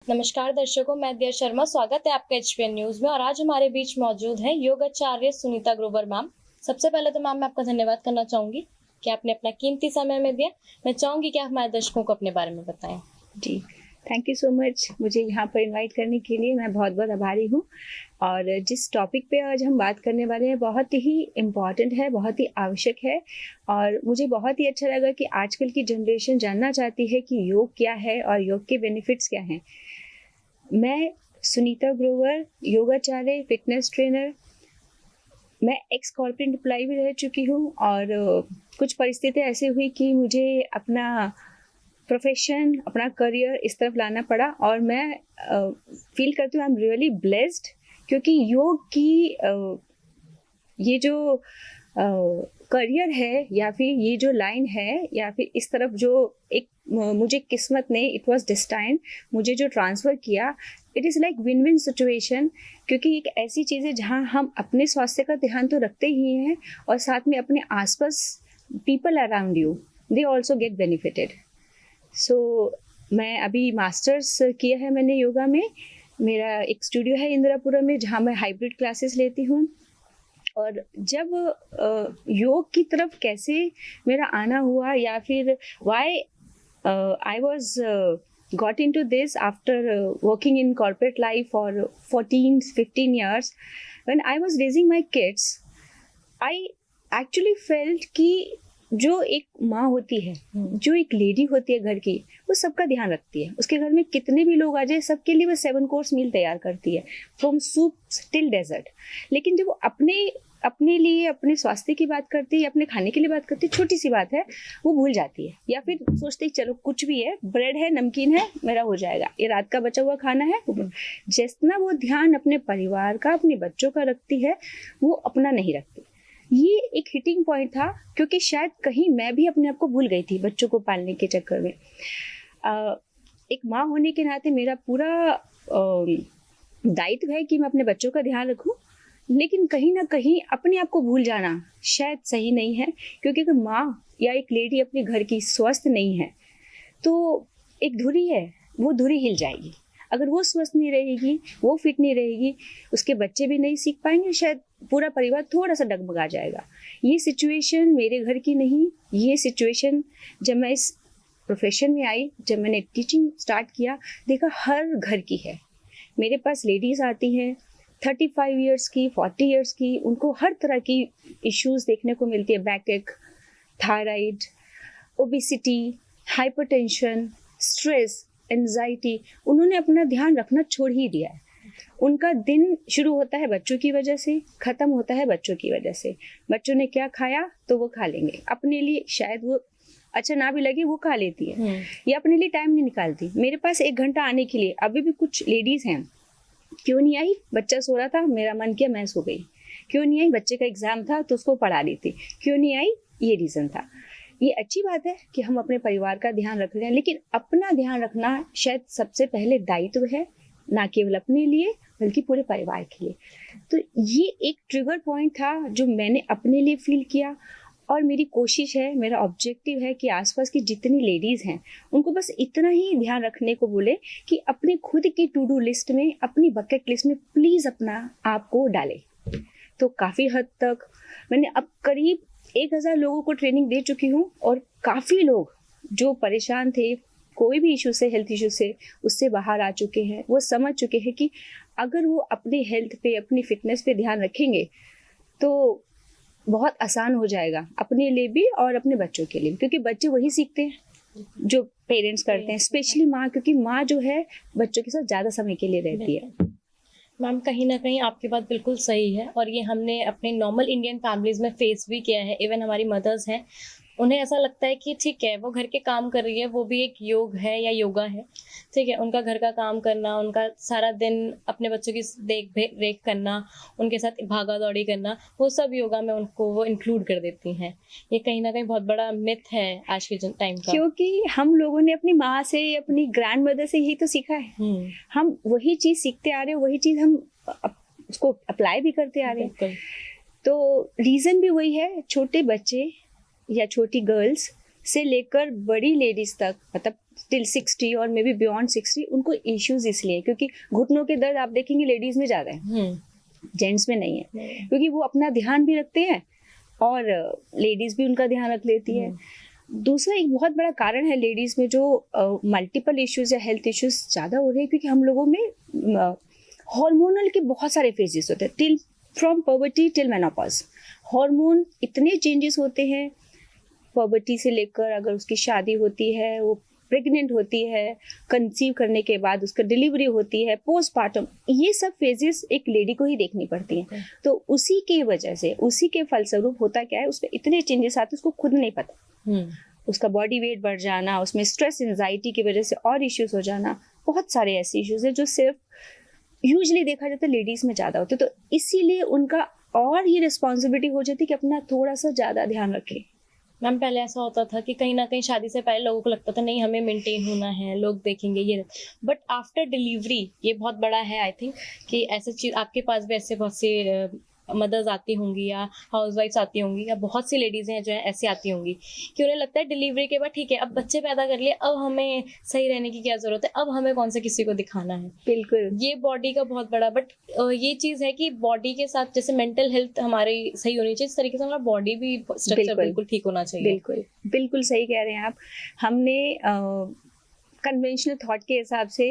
नमस्कार दर्शकों, मैं दिया शर्मा। स्वागत है आपका एचपीएन न्यूज में। और आज हमारे बीच मौजूद है योगाचार्य सुनीता ग्रोवर मैम। सबसे पहले तो मैम मैं आपका धन्यवाद करना चाहूंगी कि आपने अपना कीमती समय में दिया। मैं चाहूंगी कि आप हमारे दर्शकों को अपने बारे में बताएं। जी, थैंक यू सो मच मुझे यहाँ पर इनवाइट करने के लिए। मैं बहुत बहुत आभारी हूँ। और जिस टॉपिक पे आज हम बात करने वाले हैं बहुत ही इम्पॉर्टेंट है, बहुत ही आवश्यक है। और मुझे बहुत ही अच्छा लगा कि आजकल की जनरेशन जानना चाहती है कि योग क्या है और योग के बेनिफिट्स क्या हैं। मैं सुनीता ग्रोवर, योगाचार्य, फिटनेस ट्रेनर। मैं एक्स कॉर्पोरेट एम्प्लॉय भी रह चुकी हूँ और कुछ परिस्थितियाँ ऐसी हुई कि मुझे अपना प्रोफेशन, अपना करियर इस तरफ लाना पड़ा। और मैं फील करती हूँ आई एम रियली ब्लेस्ड, क्योंकि योग की ये जो करियर है या फिर ये जो लाइन है या फिर इस तरफ जो एक मुझे किस्मत ने, इट वाज डिस्टाइन, मुझे जो ट्रांसफ़र किया, it is like win win situation. क्योंकि एक ऐसी चीज़ है जहाँ हम अपने स्वास्थ्य का ध्यान तो रखते ही हैं और साथ में अपने आसपास people around you, they also get benefited. So मैं अभी मास्टर्स किया है मैंने योगा में। मेरा एक स्टूडियो है इंदिरापुरम में जहाँ मैं हाइब्रिड क्लासेस लेती हूँ। और जब योग की तरफ कैसे मेरा आना हुआ या फिर why I was got into this after working in corporate life for 14-15 years. When I was raising my kids, I actually felt कि जो एक माँ होती है, जो एक लेडी होती है घर की, वो सबका ध्यान रखती है। उसके घर में कितने भी लोग आ जाए, सबके लिए वो 7 कोर्स मील तैयार करती है, फ्रॉम सूप टिल डेजर्ट। लेकिन जब वो अपने लिए, अपने स्वास्थ्य की बात करती है, अपने खाने के लिए बात करती है, छोटी सी बात है, वो भूल जाती है या फिर सोचती है चलो कुछ भी है, ब्रेड है, नमकीन है, मेरा हो जाएगा, ये रात का बचा हुआ खाना है। जितना वो ध्यान अपने परिवार का, अपने बच्चों का रखती है, वो अपना नहीं रखती। ये एक हिटिंग पॉइंट था, क्योंकि शायद कहीं मैं भी अपने आप को भूल गई थी बच्चों को पालने के चक्कर में। एक माँ होने के नाते मेरा पूरा दायित्व है कि मैं अपने बच्चों का ध्यान रखूं, लेकिन कहीं ना कहीं अपने आप को भूल जाना शायद सही नहीं है। क्योंकि अगर माँ या एक लेडी अपने घर की स्वस्थ नहीं है तो एक धुरी है, वो धुरी हिल जाएगी। अगर वो स्वस्थ नहीं रहेगी, वो फिट नहीं रहेगी, उसके बच्चे भी नहीं सीख पाएंगे, शायद पूरा परिवार थोड़ा सा डगमगा जाएगा। ये सिचुएशन मेरे घर की नहीं, ये सिचुएशन जब मैं इस प्रोफेशन में आई, जब मैंने टीचिंग स्टार्ट किया, देखा हर घर की है। मेरे पास लेडीज़ आती हैं 35 इयर्स की, 40 इयर्स की, उनको हर तरह की इश्यूज देखने को मिलती है। बैक एक, thyroid, obesity, hypertension, stress, anxiety. उन्होंने अपना ध्यान रखना छोड़ ही दिया है। उनका दिन शुरू होता है बच्चों की वजह से, ख़त्म होता है बच्चों की वजह से। बच्चों ने क्या खाया तो वो खा लेंगे, अपने लिए शायद वो अच्छा ना भी लगे वो खा लेती है, या अपने लिए टाइम नहीं निकालती। मेरे पास 1 घंटा आने के लिए अभी भी कुछ लेडीज़ हैं, क्यों नहीं आई, बच्चा सो रहा था, मेरा मन किया मैं सो गई। क्यों नहीं आई, बच्चे का एग्जाम था तो उसको पढ़ा ली थी। क्यों नहीं आई, ये रीज़न था। ये अच्छी बात है कि हम अपने परिवार का ध्यान रख रहे हैं, लेकिन अपना ध्यान रखना शायद सबसे पहले दायित्व है, ना केवल अपने लिए बल्कि पूरे परिवार के लिए। तो ये एक ट्रिगर पॉइंट था जो मैंने अपने लिए फील किया। और मेरी कोशिश है, मेरा ऑब्जेक्टिव है कि आसपास की जितनी लेडीज़ हैं उनको बस इतना ही ध्यान रखने को बोले कि अपने खुद की टू डू लिस्ट में, अपनी बकेट लिस्ट में प्लीज़ अपना आप को डालें। तो काफ़ी हद तक मैंने अब करीब 1000 लोगों को ट्रेनिंग दे चुकी हूँ। और काफ़ी लोग जो परेशान थे कोई भी इशू से, हेल्थ इशू से, उससे बाहर आ चुके हैं। वो समझ चुके हैं कि अगर वो अपनी हेल्थ पे, अपनी फिटनेस पे ध्यान रखेंगे तो बहुत आसान हो जाएगा अपने लिए भी और अपने बच्चों के लिए, क्योंकि बच्चे वही सीखते हैं जो पेरेंट्स करते हैं, स्पेशली माँ, क्योंकि माँ जो है बच्चों के साथ ज़्यादा समय के लिए रहती है। मैम कहीं ना कहीं आपकी बात बिल्कुल सही है और ये हमने अपने नॉर्मल इंडियन फैमिलीज में फेस भी किया है। इवन हमारी मदर्स हैं, उन्हें ऐसा लगता है कि ठीक है वो घर के काम कर रही है, वो भी एक योग है या योगा है, ठीक है। उनका घर का काम करना, उनका सारा दिन अपने बच्चों की देख रेख करना, उनके साथ भागा दौड़ी करना, वो सब योगा में उनको वो इंक्लूड कर देती हैं। ये कहीं ना कहीं बहुत बड़ा मिथ है आज के टाइम का, क्योंकि हम लोगों ने अपनी माँ से, अपनी ग्रैंड मदर से यही तो सीखा है। हम वही चीज़ सीखते आ रहे हैं, वही चीज़ हम उसको अप्लाई भी करते आ रहे हैं। तो रीज़न भी वही है, छोटे बच्चे या छोटी गर्ल्स से लेकर बड़ी लेडीज तक, मतलब टिल 60 और मे बी बियॉन्ड 60 उनको इश्यूज इसलिए क्योंकि घुटनों के दर्द आप देखेंगे लेडीज में ज़्यादा है, जेंट्स में नहीं है, क्योंकि वो अपना ध्यान भी रखते हैं और लेडीज भी उनका ध्यान रख लेती है। दूसरा एक बहुत बड़ा कारण है लेडीज में जो मल्टीपल इश्यूज या हेल्थ इश्यूज ज़्यादा हो रहे हैं क्योंकि हम लोगों में हार्मोनल के बहुत सारे फेजेस होते हैं, till from puberty till menopause. Hormone इतने चेंजेस होते हैं, पर्वर्टी से लेकर अगर उसकी शादी होती है, वो प्रेग्नेंट होती है, कंसीव करने के बाद उसका डिलीवरी होती है, पोस्टमार्टम, ये सब फेजेस एक लेडी को ही देखनी पड़ती हैं। तो उसी के वजह से, उसी के फलस्वरूप होता क्या है, उसमें इतने चेंजेस आते हैं उसको खुद नहीं पता। उसका बॉडी वेट बढ़ जाना, उसमें स्ट्रेस एंजाइटी की वजह से और इश्यूज हो जाना, बहुत सारे ऐसे इश्यूज हैं जो सिर्फ यूजुअली देखा जाता है लेडीज में ज़्यादा होते, तो इसीलिए उनका और ये रिस्पॉन्सिबिलिटी हो जाती है कि अपना थोड़ा सा ज़्यादा ध्यान रखें। मैम पहले ऐसा होता था कि कहीं ना कहीं शादी से पहले लोगों को लगता था नहीं हमें मेंटेन होना है, लोग देखेंगे ये, बट आफ्टर डिलीवरी ये बहुत बड़ा है आई थिंक कि ऐसे चीज आपके पास भी ऐसे बहुत से मदर्स आती होंगी या हाउसवाइफ्स आती होंगी या बहुत सी लेडीज हैं जो है ऐसी आती होंगी कि उन्हें लगता है डिलीवरी के बाद ठीक है अब बच्चे पैदा कर लिए, अब हमें सही रहने की क्या जरूरत है, अब हमें कौन से किसी को दिखाना है। बिल्कुल, ये बॉडी का बहुत बड़ा, बट ये चीज है कि बॉडी के साथ जैसे मेंटल हेल्थ हमारी सही होनी चाहिए, इस तरीके से हमारा बॉडी भी स्ट्रक्चर बिल्कुल ठीक होना चाहिए। बिल्कुल बिल्कुल सही कह रहे हैं आप। हमने कन्वेंशनल थॉट के हिसाब से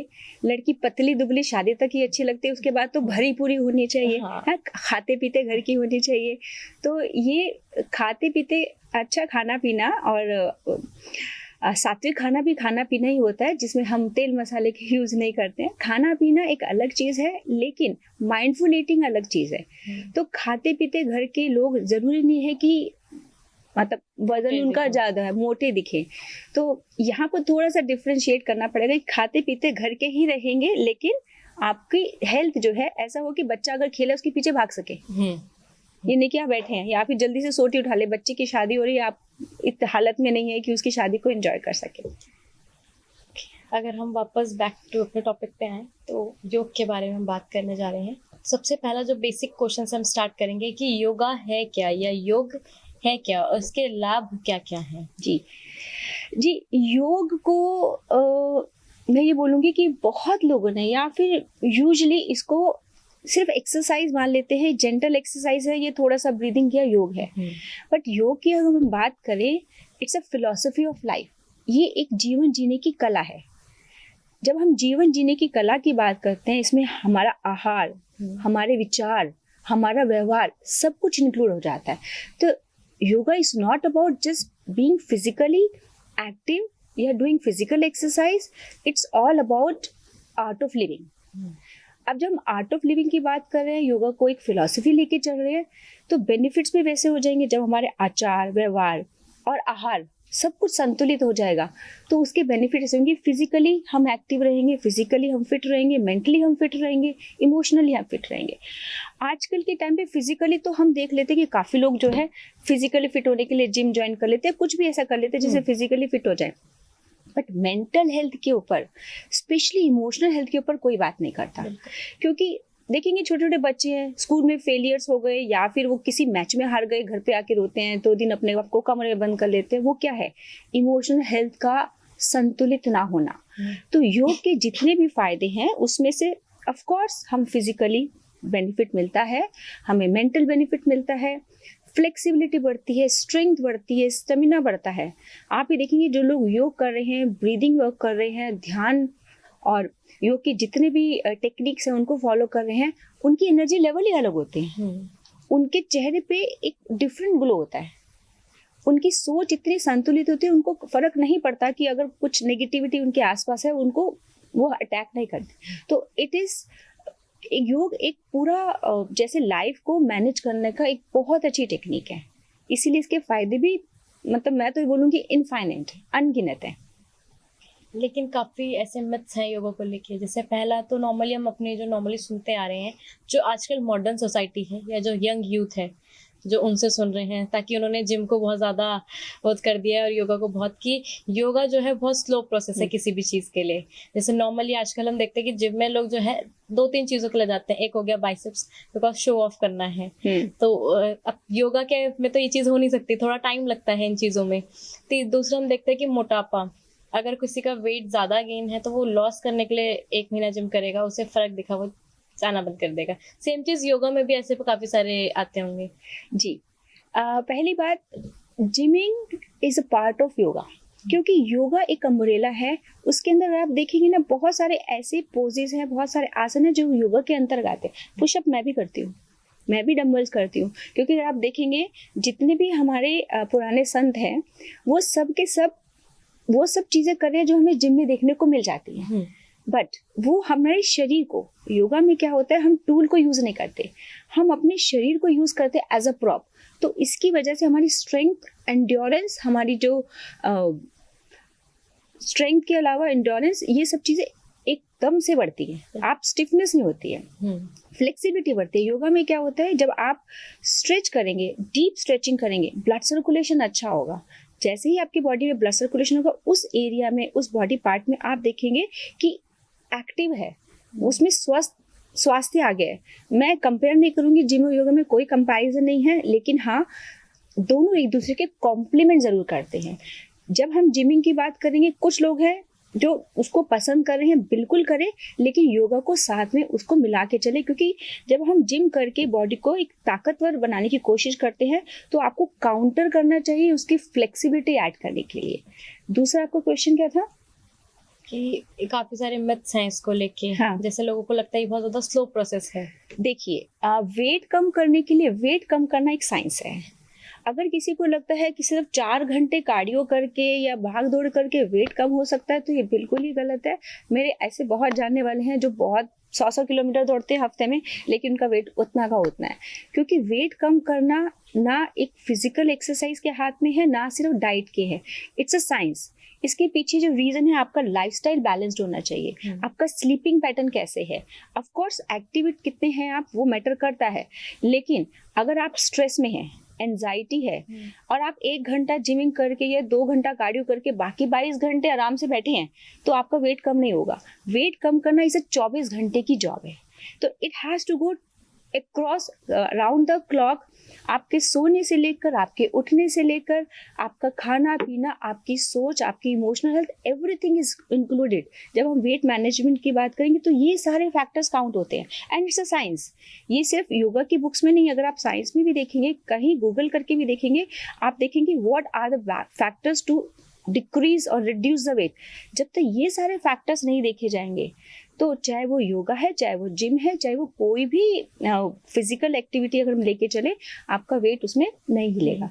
लड़की पतली दुबली शादी तक ही अच्छी लगती है, उसके बाद तो भरी पूरी होनी चाहिए, हाँ, खाते पीते घर की होनी चाहिए। तो ये खाते पीते अच्छा खाना पीना और सात्विक खाना भी खाना पीना ही होता है जिसमें हम तेल मसाले के यूज नहीं करते हैं। खाना पीना एक अलग चीज है लेकिन माइंडफुल ईटिंग अलग चीज है। तो खाते पीते घर के लोग जरूरी नहीं है कि मतलब वजन उनका ज्यादा है, मोटे दिखे, तो यहाँ पर थोड़ा सा डिफरेंशिएट करना पड़ेगा कि खाते पीते घर के ही रहेंगे लेकिन आपकी हेल्थ जो है ऐसा हो कि बच्चा अगर खेले उसके पीछे भाग सके। ये नहीं कि आप बैठे हैं या फिर जल्दी से सोटी उठा ले, बच्चे की शादी हो रही है, आप इस हालत में नहीं है कि उसकी शादी को एंजॉय कर सके। अगर हम वापस बैक टू अपने टॉपिक पे आए तो योग के बारे में हम बात करने जा रहे हैं। सबसे पहला जो बेसिक क्वेश्चन हम स्टार्ट करेंगे कि योगा है क्या या योग है क्या, उसके लाभ क्या क्या हैं? जी योग को मैं ये बोलूँगी कि बहुत लोगों ने या फिर यूजुअली इसको सिर्फ एक्सरसाइज मान लेते हैं, जेंटल एक्सरसाइज है, ये थोड़ा सा ब्रीदिंग किया योग है। बट योग की अगर हम बात करें, it's a philosophy of life. ये एक जीवन जीने की कला है। जब हम जीवन जीने की कला की बात करते हैं, इसमें हमारा आहार, हमारे विचार, हमारा व्यवहार सब कुछ इंक्लूड हो जाता है। तो yoga is not about just being physically active या doing physical exercise, it's all about art of living. अब जब हम आर्ट ऑफ लिविंग की बात कर रहे हैं, योगा को एक फिलॉसफी लेके चल रहे हैं, तो बेनिफिट्स भी वैसे हो जाएंगे जब हमारे आचार, व्यवहार और आहार सब कुछ संतुलित हो जाएगा। तो उसके बेनिफिट्स होंगे, फिजिकली हम एक्टिव रहेंगे, फिजिकली हम फिट रहेंगे, मेंटली हम फिट रहेंगे, इमोशनली हम फिट रहेंगे। आजकल के टाइम पे फिजिकली तो हम देख लेते हैं कि काफ़ी लोग जो है फिजिकली फिट होने के लिए जिम ज्वाइन कर लेते हैं, कुछ भी ऐसा कर लेते हैं जिससे फिजिकली फिट हो जाए। बट मेंटल हेल्थ के ऊपर, स्पेशली इमोशनल हेल्थ के ऊपर कोई बात नहीं करता। क्योंकि देखेंगे छोटे छोटे बच्चे हैं, स्कूल में फेलियर्स हो गए या फिर वो किसी मैच में हार गए, घर पे आके रोते हैं, 2 दिन अपने आप को कमरे में बंद कर लेते हैं। वो क्या है? इमोशनल हेल्थ का संतुलित ना होना। तो योग के जितने भी फायदे हैं उसमें से ऑफ कोर्स हम फिजिकली बेनिफिट मिलता है, हमें मेंटल बेनिफिट मिलता है, फ्लेक्सिबिलिटी बढ़ती है, स्ट्रेंथ बढ़ती है, स्टेमिना बढ़ता है। आप ये देखेंगे जो लोग योग कर रहे हैं, ब्रीदिंग वर्क कर रहे हैं, ध्यान और योग के जितने भी टेक्निक्स हैं उनको फॉलो कर रहे हैं, उनकी एनर्जी लेवल ही अलग होते हैं। उनके चेहरे पे एक डिफरेंट ग्लो होता है, उनकी सोच इतनी संतुलित होती है, उनको फर्क नहीं पड़ता कि अगर कुछ नेगेटिविटी उनके आसपास है उनको वो अटैक नहीं करते। तो इट इज योग एक पूरा जैसे लाइफ को मैनेज करने का एक बहुत अच्छी टेक्निक है। इसीलिए इसके फायदे भी मतलब मैं तो बोलूँगी इनफाइनाइट, अनगिनत है। लेकिन काफ़ी ऐसे मिथ्स हैं योगा को लेके। जैसे पहला तो नॉर्मली हम अपने जो नॉर्मली सुनते आ रहे हैं, जो आजकल मॉडर्न सोसाइटी है या जो यंग यूथ है जो उनसे सुन रहे हैं, ताकि उन्होंने जिम को बहुत ज़्यादा बहुत कर दिया है और योगा को बहुत, कि योगा जो है बहुत स्लो प्रोसेस है किसी भी चीज़ के लिए। जैसे नॉर्मली आजकल हम देखते हैं कि जिम में लोग जो है 2-3 चीज़ों के लिए जाते हैं। एक हो गया बाइसेप्स, बिकॉज शो ऑफ करना है। तो अब योगा के में तो ये चीज़ हो नहीं सकती, थोड़ा टाइम लगता है इन चीज़ों में। तो दूसरा हम देखते हैं कि मोटापा, अगर किसी का वेट ज़्यादा गेन है तो वो लॉस करने के लिए 1 महीना जिम करेगा, उसे फ़र्क दिखा वो जाना बंद कर देगा। सेम चीज़ योगा में भी ऐसे काफ़ी सारे आते होंगे। जी। पहली बात, gymming is a part of yoga, क्योंकि योगा एक अम्ब्रेला है। उसके अंदर आप देखेंगे ना, बहुत सारे ऐसे पोजेज हैं, बहुत सारे आसन हैं जो योगा के अंतर्गत आते हैं। पुशअप मैं भी करती हूँ, मैं भी डंबल्स करती हूँ, क्योंकि अगर आप देखेंगे जितने भी हमारे पुराने संत हैं, वो सब के सब वो सब चीज़ें कर रहे हैं जो हमें जिम में देखने को मिल जाती हैं। बट वो हमारे शरीर को, योगा में क्या होता है, हम टूल को यूज़ नहीं करते, हम अपने शरीर को यूज़ करते एज अ प्रॉप। तो इसकी वजह से हमारी स्ट्रेंथ, एंड्योरेंस, हमारी जो स्ट्रेंथ के अलावा एंड्योरेंस, ये सब चीज़ें एकदम से बढ़ती है। आप स्टिफनेस नहीं होती है, फ्लेक्सिबिलिटी बढ़ती है। योगा में क्या होता है, जब आप स्ट्रेच करेंगे, डीप स्ट्रेचिंग करेंगे, ब्लड सर्कुलेशन अच्छा होगा। जैसे ही आपकी बॉडी में ब्लड सर्कुलेशन होगा, उस एरिया में, उस बॉडी पार्ट में आप देखेंगे कि एक्टिव है, उसमें स्वास्थ्य आ गया है। मैं कंपेयर नहीं करूंगी, जिम और योगा में कोई कंपैरिजन नहीं है, लेकिन हाँ, दोनों एक दूसरे के कॉम्प्लीमेंट जरूर करते हैं। जब हम जिमिंग की बात करेंगे, कुछ लोग हैं जो उसको पसंद कर रहे हैं, बिल्कुल करें, लेकिन योगा को साथ में उसको मिला के चले, क्योंकि जब हम जिम करके बॉडी को एक ताकतवर बनाने की कोशिश करते हैं तो आपको काउंटर करना चाहिए उसकी फ्लेक्सिबिलिटी ऐड करने के लिए। दूसरा आपका क्वेश्चन क्या था? कि काफ़ी सारे मिथ्स हैं इसको लेके। हाँ। जैसे लोगों को लगता है ये बहुत ज़्यादा स्लो प्रोसेस है। देखिए, वेट कम करने के लिए, वेट कम करना एक साइंस है। अगर किसी को लगता है कि सिर्फ 4 घंटे कार्डियो करके या भाग दौड़ करके वेट कम हो सकता है, तो ये बिल्कुल ही गलत है। मेरे ऐसे बहुत जानने वाले हैं जो बहुत 100 किलोमीटर दौड़ते हैं हफ्ते में, लेकिन उनका वेट उतना का उतना है। क्योंकि वेट कम करना ना एक फिजिकल एक्सरसाइज के हाथ में है, ना सिर्फ डाइट के है। It's a science. इसके पीछे जो रीजन है, आपका लाइफस्टाइल बैलेंस्ड होना चाहिए। आपका स्लीपिंग पैटर्न कैसे है, ऑफ कोर्स एक्टिविटी कितने हैं आप, वो मैटर करता है। लेकिन अगर आप स्ट्रेस में हैं, एंजाइटी है, और आप 1 घंटा जिमिंग करके या 2 घंटा कार्डियो करके बाकी 22 घंटे आराम से बैठे हैं, तो आपका वेट कम नहीं होगा। वेट कम करना इसे 24 घंटे की जॉब है। तो it has to go across round the clock. आपके सोने से लेकर, आपके उठने से लेकर, आपका खाना पीना, आपकी सोच, आपकी emotional health, everything is included. जब हम वेट मैनेजमेंट की बात करेंगे तो ये सारे फैक्टर्स काउंट होते हैं, एंड इट्स अ साइंस। ये सिर्फ योगा की बुक्स में नहीं, अगर आप साइंस में भी देखेंगे, कहीं गूगल करके भी देखेंगे, आप देखेंगे what are the factors to decrease और रिड्यूस द वेट। जब तक ये सारे फैक्टर्स नहीं देखे जाएंगे, तो चाहे वो योगा है, चाहे वो जिम है, चाहे वो कोई भी फिजिकल एक्टिविटी अगर हम लेके चले, आपका वेट उसमें नहीं हिलेगा।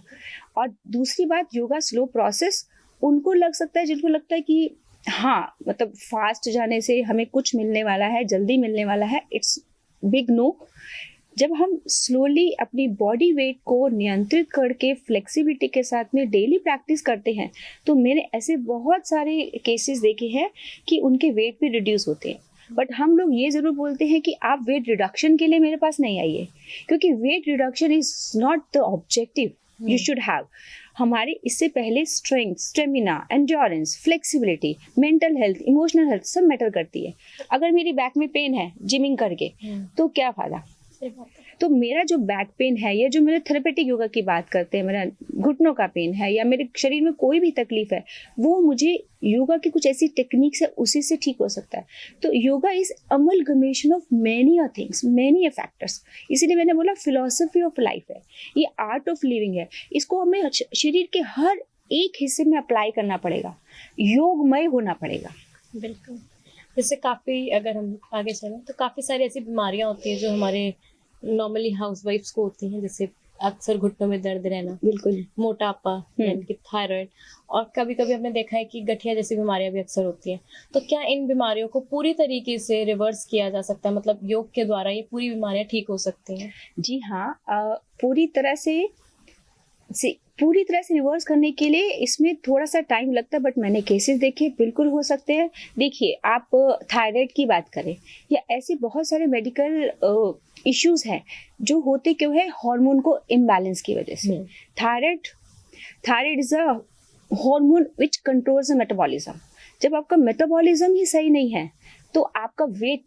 और दूसरी बात, योगा स्लो प्रोसेस उनको लग सकता है जिनको लगता है कि हाँ, मतलब फास्ट जाने से हमें कुछ मिलने वाला है, जल्दी मिलने वाला है। It's big no. जब हम स्लोली अपनी बॉडी वेट को नियंत्रित करके फ्लेक्सिबिलिटी के साथ में डेली प्रैक्टिस करते हैं, तो मैंने ऐसे बहुत सारे केसेस देखे हैं कि उनके वेट भी रिड्यूस होते हैं। बट हम लोग ये जरूर बोलते हैं कि आप वेट रिडक्शन के लिए मेरे पास नहीं आइए, क्योंकि weight reduction is not the objective you should have. हमारे इससे पहले strength, stamina, endurance, flexibility, mental health, emotional health सब मैटर करती है। अगर मेरी बैक में पेन है जिमिंग करके, तो क्या फायदा। तो मेरा जो बैक पेन है, या जो मेरे थेरेपेटिक योगा की बात करते हैं, मेरा घुटनों का पेन है, या मेरे शरीर में कोई भी तकलीफ है, वो मुझे योगा की कुछ ऐसी टेक्निक्स है उसी से ठीक हो सकता है। तो yoga is amalgamation of many things, many factors. इसीलिए मैंने बोला फिलॉसफी ऑफ लाइफ है, ये आर्ट ऑफ लिविंग है। इसको हमें शरीर के हर एक हिस्से में अप्लाई करना पड़ेगा, योगमय होना पड़ेगा। बिल्कुल। जैसे काफ़ी, अगर हम आगे चलें तो काफ़ी सारी ऐसी बीमारियां होती हैं जो हमारे नॉर्मली हाउसवाइफ्स को होती हैं, जैसे अक्सर घुटनों में दर्द रहना, बिल्कुल, मोटापा, यानी कि थायराइड, और कभी कभी हमने देखा है कि गठिया जैसी बीमारियां भी अक्सर होती हैं। तो क्या इन बीमारियों को पूरी तरीके से रिवर्स किया जा सकता है, मतलब योग के द्वारा ये पूरी बीमारियां ठीक हो सकती हैं? जी हाँ, पूरी तरह से रिवर्स करने के लिए इसमें थोड़ा सा टाइम लगता है, बट मैंने केसेस देखे, बिल्कुल हो सकते हैं। देखिए, आप थायराइड की बात करें या ऐसे बहुत सारे मेडिकल इश्यूज हैं जो होते क्यों है, हार्मोन को इम्बैलेंस की वजह से। Thyroid is a hormone which controls the metabolism. जब आपका मेटाबॉलिज्म ही सही नहीं है, तो आपका वेट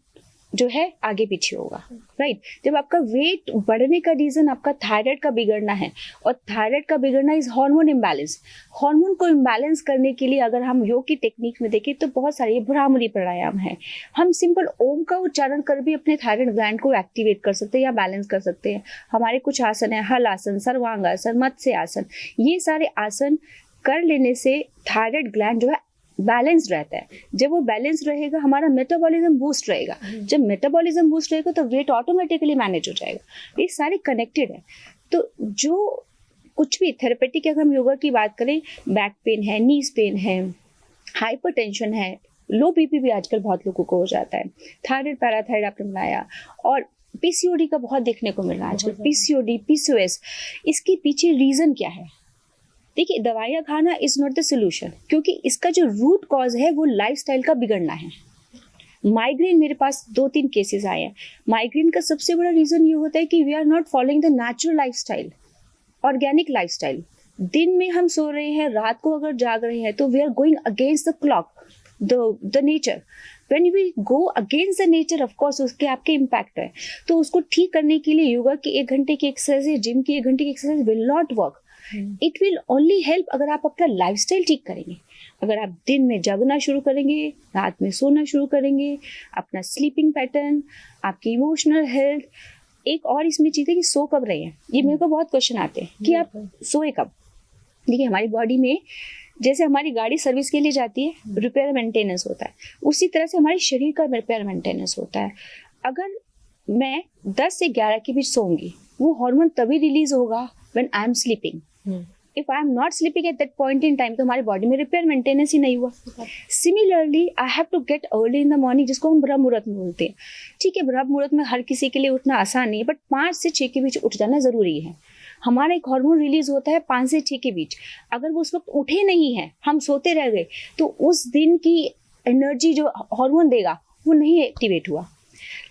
जो है आगे पीछे होगा, राइट। जब आपका वेट बढ़ने का रीजन आपका थायराइड का बिगड़ना है, और थायराइड का बिगड़ना इज हार्मोन इम्बैलेंस। हार्मोन को इम्बैलेंस करने के लिए अगर हम योग की टेक्निक में देखें तो बहुत सारे भ्रामरी प्राणायाम है। हम सिंपल ओम का उच्चारण कर भी अपने थायराइड ग्लैंड को एक्टिवेट कर सकते हैं या बैलेंस कर सकते हैं। हमारे कुछ आसन है, हल आसन, सर्वांग आसन, मत्स्य आसन, ये सारे आसन कर लेने से थायराइड ग्लैंड जो है बैलेंस रहता है। जब वो बैलेंस रहेगा हमारा मेटाबॉलिज्म बूस्ट रहेगा। जब मेटाबॉलिज्म बूस्ट रहेगा तो वेट ऑटोमेटिकली मैनेज हो जाएगा। ये सारे कनेक्टेड है। तो जो कुछ भी थेरेपेटिक, अगर हम योगा की बात करें, बैक पेन है, नीज पेन है, हाइपरटेंशन है, लो बीपी भी आजकल बहुत लोगों को हो जाता है, थायराइड पैराथायराइड आपने बनाया, और पीसीओडी का बहुत देखने को मिल रहा है आजकल। पीसीओडी, पीसीओएस, इसके पीछे रीजन क्या है? देखिए, दवाइयाँ खाना इज नॉट द सोल्यूशन, क्योंकि इसका जो रूट कॉज है वो लाइफस्टाइल का बिगड़ना है। माइग्रेन, मेरे पास 2-3 केसेस आए हैं। माइग्रेन का सबसे बड़ा रीजन ये होता है कि we are not following the natural lifestyle, organic lifestyle. दिन में हम सो रहे हैं, रात को अगर जाग रहे हैं तो we are going against the clock, the nature. When we go against the nature, of course उसके आपके इम्पैक्ट है। तो उसको ठीक करने के लिए योगा की 1 घंटे की एक्सरसाइज या जिम की 1 घंटे की exercise will not work. It will only help अगर आप अपना लाइफस्टाइल ठीक करेंगे। अगर आप दिन में जगना शुरू करेंगे, रात में सोना शुरू करेंगे, अपना स्लीपिंग पैटर्न, आपकी इमोशनल हेल्थ। एक और इसमें चीज़ है कि सो कब रहे हैं, ये मेरे को बहुत क्वेश्चन आते हैं कि आप सोए कब। देखिए, हमारी बॉडी में जैसे हमारी गाड़ी सर्विस के लिए जाती है, रिपेयर मेंटेनेंस होता है, उसी तरह से हमारे शरीर का रिपेयर मेंटेनेंस होता है। अगर मैं 10 से 11 के बीच सोऊंगी, वो हार्मोन तभी रिलीज होगा when I am sleeping. If I am not sleeping at that point in time, तो हमारी बॉडी में रिपेयर मेंटेनेंस ही नहीं हुआ। Similarly I have to get early in the morning, जिसको हम ब्रह्म मुहूर्त में बोलते हैं। ठीक है, ब्रह्म मुहूर्त में हर किसी के लिए उठना आसान नहीं है, बट 5 से 6 के बीच उठ जाना जरूरी है। हमारा एक हार्मोन रिलीज होता है 5 से 6 के बीच। अगर वो उस वक्त उठे नहीं है, हम सोते रह गए, तो उस दिन की एनर्जी जो हार्मोन देगा वो नहीं एक्टिवेट हुआ।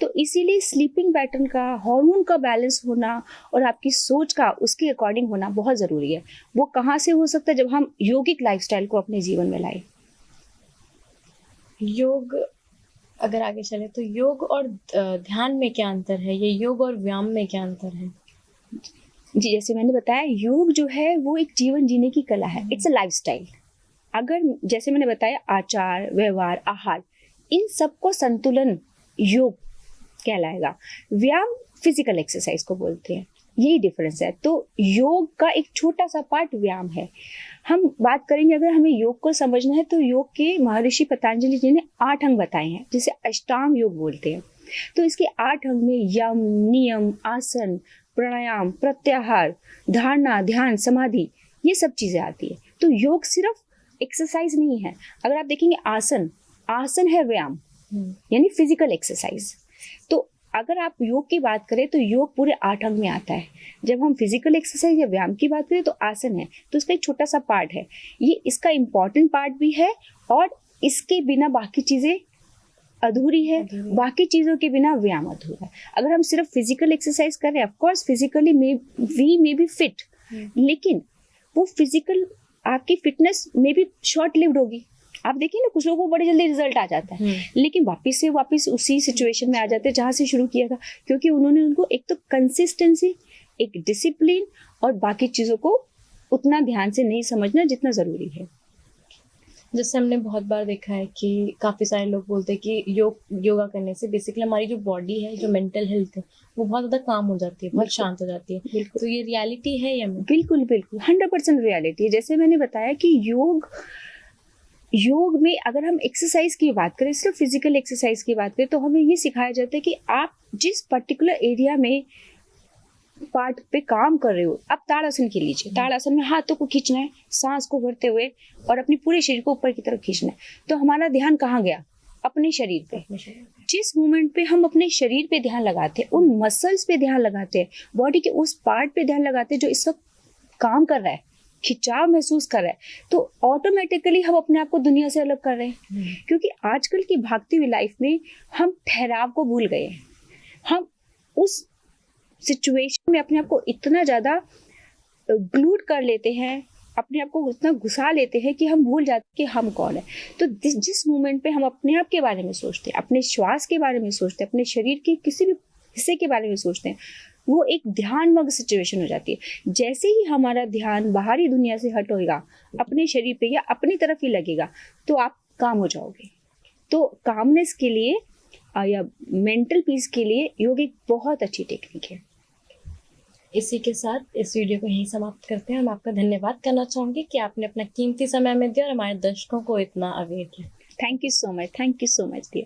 तो इसीलिए स्लीपिंग पैटर्न का, हार्मोन का बैलेंस होना और आपकी सोच का उसके अकॉर्डिंग होना बहुत ज़रूरी है। वो कहाँ से हो सकता है? जब हम योगिक लाइफस्टाइल को अपने जीवन में लाए। योग, अगर आगे चले तो योग और ध्यान में क्या अंतर है? ये योग और व्यायाम में क्या अंतर है? जी, जैसे मैंने बताया, योग जो है वो एक जीवन जीने की कला है। It's a lifestyle. अगर जैसे मैंने बताया, आचार, व्यवहार, आहार, इन सबको संतुलन योग कहलाएगा। व्यायाम फिजिकल एक्सरसाइज को बोलते हैं, यही डिफरेंस है। तो योग का एक छोटा सा पार्ट व्यायाम है। हम बात करेंगे, अगर हमें योग को समझना है तो योग के महर्षि पतंजलि जी ने 8 अंग बताए हैं, जिसे अष्टांग योग बोलते हैं। तो इसके 8 अंग में यम, नियम, आसन, प्राणायाम, प्रत्याहार, धारणा, ध्यान, समाधि, ये सब चीजें आती है। तो योग सिर्फ एक्सरसाइज नहीं है। अगर आप देखेंगे, आसन है व्यायाम, यानी फिजिकल एक्सरसाइज। तो अगर आप योग की बात करें तो योग पूरे 8 अंग में आता है। जब हम फिजिकल एक्सरसाइज या व्यायाम की बात करें तो आसन है, तो इसका एक छोटा सा पार्ट है। ये इसका इम्पॉर्टेंट पार्ट भी है, और इसके बिना बाकी चीजें अधूरी है। बाकी चीजों के बिना व्यायाम अधूरा है। अगर हम सिर्फ फिजिकल एक्सरसाइज कर रहे हैं, of course physically we may be fit, लेकिन वो फिजिकल आपकी फिटनेस में भी शॉर्ट लिव्ड होगी। आप देखिए ना, कुछ लोगों को बड़े जल्दी रिजल्ट आ जाता है, लेकिन वापस उसी सिचुएशन में आ जाते हैं जहां से शुरू किया था, क्योंकि उन्होंने उनको एक तो कंसिस्टेंसी, एक डिसिप्लिन और बाकी चीजों को उतना ध्यान से नहीं समझना जितना जरूरी है। जैसे हमने बहुत बार देखा है कि काफ़ी सारे लोग बोलते हैं कि योगा करने से बेसिकली हमारी जो बॉडी है, जो मेंटल हेल्थ है, वो बहुत ज़्यादा काम हो जाती है, बहुत शांत हो जाती है। तो ये रियलिटी है या? बिल्कुल 100% रियलिटी है। जैसे मैंने बताया कि योग में अगर हम एक्सरसाइज की बात करें, सिर्फ फिजिकल एक्सरसाइज की बात करें, तो हमें ये सिखाया जाता है कि आप जिस पर्टिकुलर एरिया में पार्ट पे काम कर रहे हो, आप ताड़ासन के लीजिए। ताड़ासन में हाथों को खींचना है, सांस को भरते हुए, और अपने पूरे शरीर को ऊपर की तरफ खींचना है। तो हमारा ध्यान कहाँ गया? अपने शरीर पे। जिस मोमेंट पे हम अपने शरीर पे ध्यान लगाते हैं, उन मसल्स पे ध्यान लगाते हैं, बॉडी के उस पार्ट पे ध्यान लगाते हैं जो इस वक्त काम कर रहा है, खिंचाव महसूस कर रहा है, तो ऑटोमेटिकली हम अपने आप को दुनिया से अलग कर रहे हैं। क्योंकि आजकल की भागती हुई लाइफ में हम ठहराव को भूल गए हैं। हम उस सिचुएशन में अपने आप को इतना ज्यादा ग्लूड कर लेते हैं, अपने आप को उतना घुसा लेते हैं कि हम भूल जाते हैं कि हम कौन है। तो जिस मोमेंट पे हम अपने आप के बारे में सोचते हैं, अपने श्वास के बारे में सोचते हैं, अपने शरीर के किसी भी हिस्से के बारे में सोचते हैं, वो एक ध्यानमग्न सिचुएशन हो जाती है। जैसे ही हमारा ध्यान बाहरी दुनिया से हट होगा, अपने शरीर पे या अपनी तरफ ही लगेगा, तो आप काम हो जाओगे। तो कामनेस के लिए या मेंटल पीस के लिए योग एक बहुत अच्छी टेक्निक है। इसी के साथ इस वीडियो को यहीं समाप्त करते हैं। हम आपका धन्यवाद करना चाहूँगी कि आपने अपना कीमती समय में दिया और हमारे दर्शकों को इतना अवेयर किया। Thank you so much dear.